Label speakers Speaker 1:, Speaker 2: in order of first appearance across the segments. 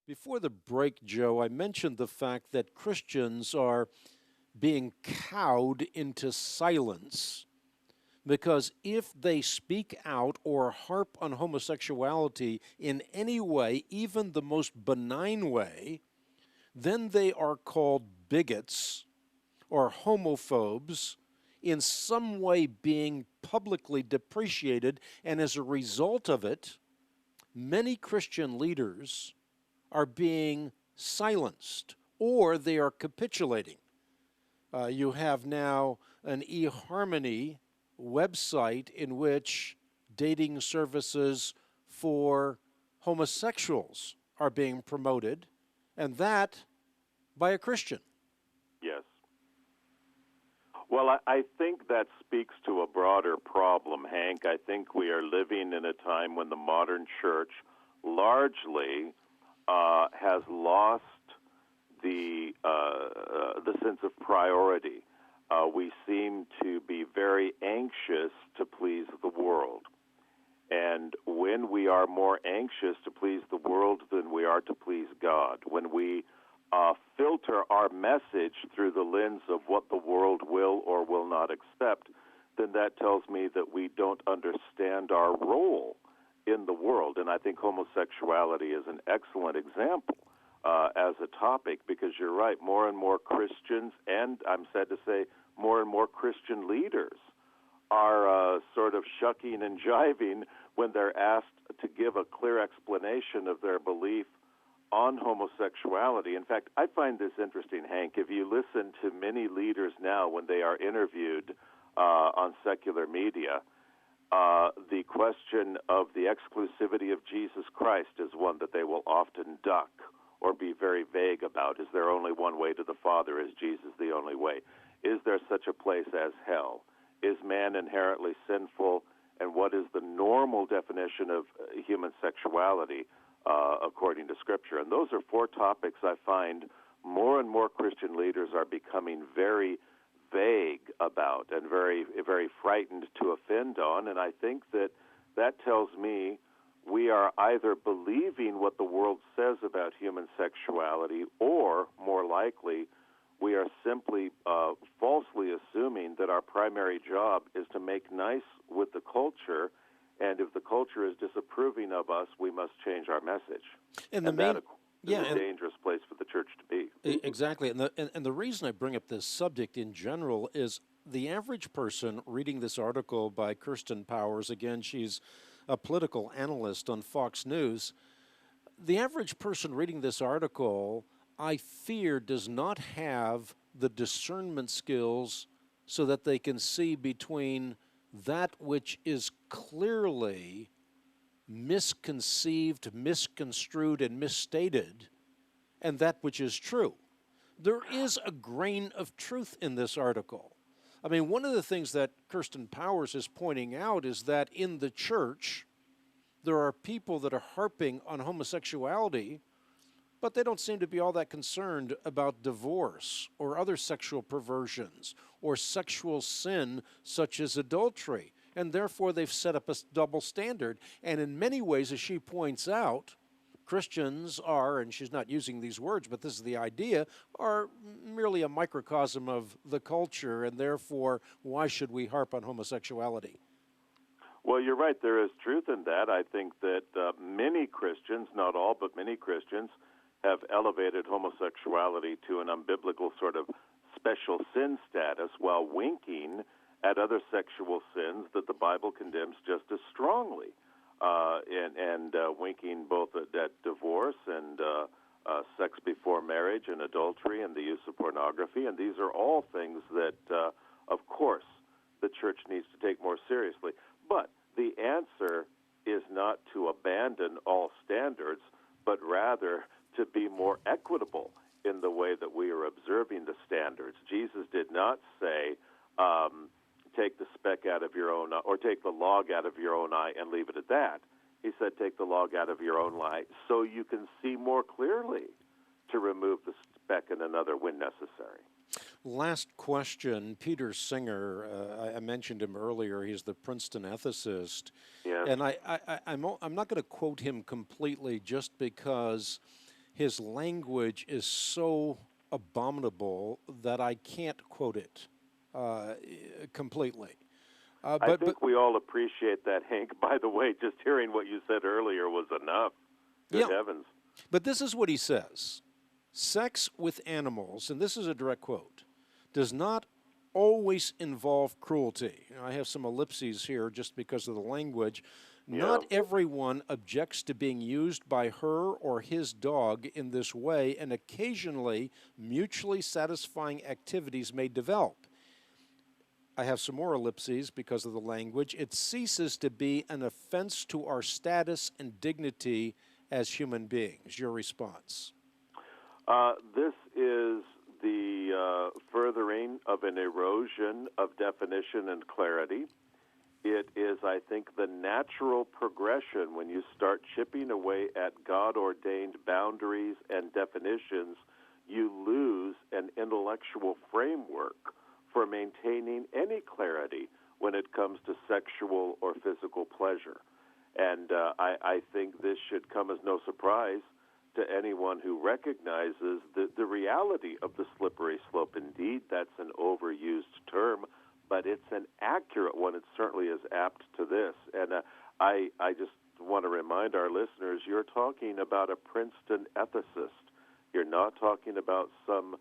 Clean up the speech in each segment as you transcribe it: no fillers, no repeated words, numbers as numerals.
Speaker 1: Before the break, Joe, I mentioned the fact that Christians are being cowed into silence because if they speak out or harp on homosexuality in any way, even the most benign way, then they are called bigots or homophobes, in some way being publicly depreciated, and as a result of it, many Christian leaders are being silenced or they are capitulating. You have now an eHarmony website in which dating services for homosexuals are being promoted, and that by a Christian.
Speaker 2: Yes. Well, I think that speaks to a broader problem, Hank. I think we are living in a time when the modern church largely has lost the sense of priority. We seem to be very anxious to please the world. And when we are more anxious to please the world than we are to please God, when we filter our message through the lens of what the world will or will not accept, then that tells me that we don't understand our role in the world. And I think homosexuality is an excellent example as a topic, because you're right, more and more Christians, and I'm sad to say more and more Christian leaders, are sort of shucking and jiving when they're asked to give a clear explanation of their belief on homosexuality. In fact, I find this interesting, Hank. If you listen to many leaders now when they are interviewed on secular media, the question of the exclusivity of Jesus Christ is one that they will often duck or be very vague about. Is there only one way to the Father? Is Jesus the only way? Is there such a place as hell? Is man inherently sinful? And what is the normal definition of human sexuality according to Scripture? And those are four topics I find more and more Christian leaders are becoming very vague about and very, very frightened to offend on. And I think that that tells me we are either believing what the world says about human sexuality, or, more likely, we are simply falsely assuming that our primary job is to make nice with the culture, and if the culture is disapproving of us, we must change our message. And that is a dangerous place for the church to be.
Speaker 1: Exactly. And the reason I bring up this subject in general is the average person reading this article by Kirsten Powers, again, she's a political analyst on Fox News, the average person reading this article, I fear, does not have the discernment skills so that they can see between that which is clearly misconceived, misconstrued, and misstated, and that which is true. There is a grain of truth in this article. I mean, one of the things that Kirsten Powers is pointing out is that in the church, there are people that are harping on homosexuality, but they don't seem to be all that concerned about divorce or other sexual perversions or sexual sin such as adultery. And therefore, they've set up a double standard. And in many ways, as she points out, Christians are, and she's not using these words, but this is the idea, are merely a microcosm of the culture, and therefore, why should we harp on homosexuality?
Speaker 2: Well, you're right. There is truth in that. I think that many Christians, not all, but many Christians, have elevated homosexuality to an unbiblical sort of special sin status while winking at other sexual sins that the Bible condemns just as strongly, and winking both at divorce and sex before marriage and adultery and the use of pornography. And these are all things that, of course, the church needs to take more seriously. But the answer is not to abandon all standards, but rather to be more equitable in the way that we are observing the standards. Jesus did not say, take the speck out of your own eye, or take the log out of your own eye and leave it at that. He said, take the log out of your own eye so you can see more clearly to remove the speck in another when necessary.
Speaker 1: Last question. Peter Singer, I mentioned him earlier. He's the Princeton ethicist.
Speaker 2: Yes.
Speaker 1: And I'm not going to quote him completely just because his language is so abominable that I can't quote it completely.
Speaker 2: I think we all appreciate that, Hank. By the way, just hearing what you said earlier was enough. Good heavens.
Speaker 1: But this is what he says. Sex with animals, and this is a direct quote, does not always involve cruelty. I have some ellipses here just because of the language. Not everyone objects to being used by her or his dog in this way, and occasionally mutually satisfying activities may develop. I have some more ellipses because of the language. It ceases to be an offense to our status and dignity as human beings. Your response?
Speaker 2: This is the furthering of an erosion of definition and clarity. It is, I think, the natural progression when you start chipping away at God-ordained boundaries and definitions, you lose an intellectual framework for maintaining any clarity when it comes to sexual or physical pleasure. And I think this should come as no surprise to anyone who recognizes the reality of the slippery slope. Indeed, that's an overused term, but it's an accurate one. It certainly is apt to this. And I just want to remind our listeners, you're talking about a Princeton ethicist. You're not talking about some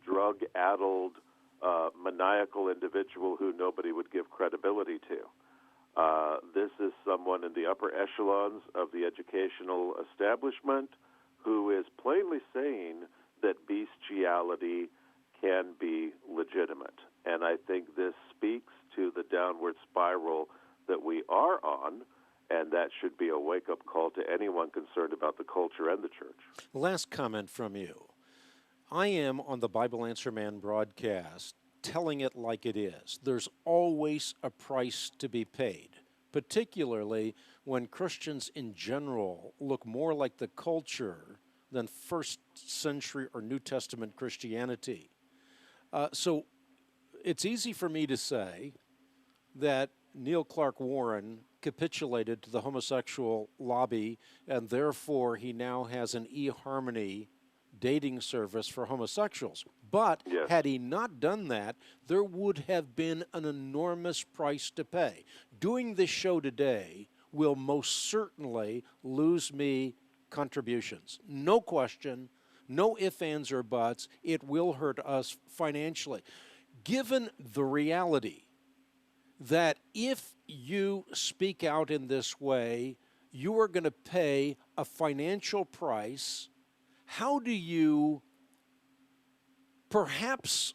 Speaker 2: drug-addled, maniacal individual who nobody would give credibility to. This is someone in the upper echelons of the educational establishment who is plainly saying that bestiality can be legitimate. And I think this speaks to the downward spiral that we are on, and that should be a wake-up call to anyone concerned about the culture and the church.
Speaker 1: Last comment from you. I am on the Bible Answer Man broadcast telling it like it is. There's always a price to be paid, particularly when Christians in general look more like the culture than first century or New Testament Christianity. So it's easy for me to say that Neil Clark Warren capitulated to the homosexual lobby, and therefore he now has an eHarmony dating service for homosexuals. But had he not done that, there would have been an enormous price to pay. Doing this show today will most certainly lose me contributions. No question, no ifs, ands, or buts. It will hurt us financially. Given the reality that if you speak out in this way, you are going to pay a financial price, how do you perhaps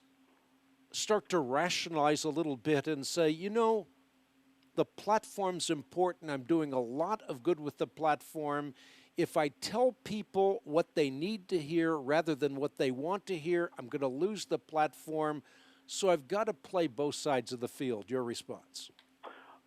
Speaker 1: start to rationalize a little bit and say, you know, the platform's important. I'm doing a lot of good with the platform. If I tell people what they need to hear rather than what they want to hear, I'm going to lose the platform. So I've got to play both sides of the field. Your response?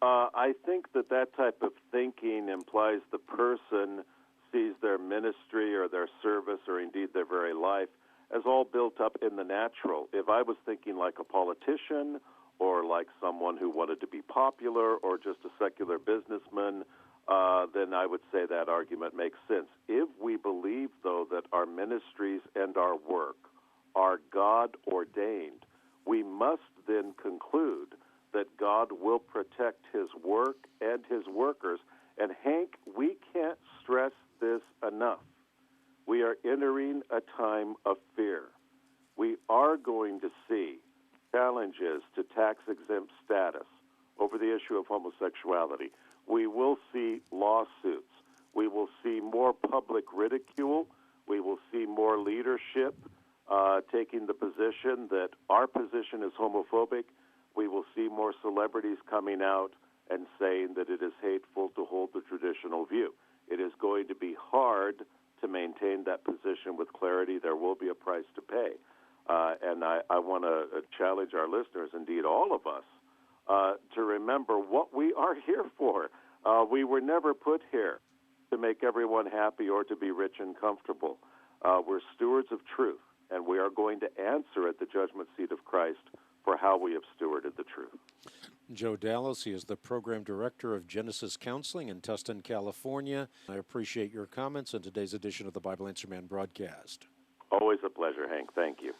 Speaker 2: I think that type of thinking implies the person sees their ministry or their service or indeed their very life as all built up in the natural. If I was thinking like a politician or like someone who wanted to be popular or just a secular businessman, then I would say that argument makes sense. If we believe, though, that our ministries and our work are God-ordained, we must then conclude that God will protect his work and his workers. And Hank, we can't stress this enough. We are entering a time of fear. We are going to see challenges to tax-exempt status over the issue of homosexuality. We will see lawsuits. We will see more public ridicule. We will see more leadership taking the position that our position is homophobic. We will see more celebrities coming out and saying that it is hateful to hold the traditional view. It is going to be hard to maintain that position with clarity. There will be a price to pay. And I want to challenge our listeners, indeed all of us, to remember what we are here for. We were never put here to make everyone happy or to be rich and comfortable. We're stewards of truth, and we are going to answer at the judgment seat of Christ for how we have stewarded the truth.
Speaker 1: Joe Dallas. He is the Program Director of Genesis Counseling in Tustin, California. I appreciate your comments on today's edition of the Bible Answer Man broadcast.
Speaker 2: Always a pleasure, Hank. Thank you.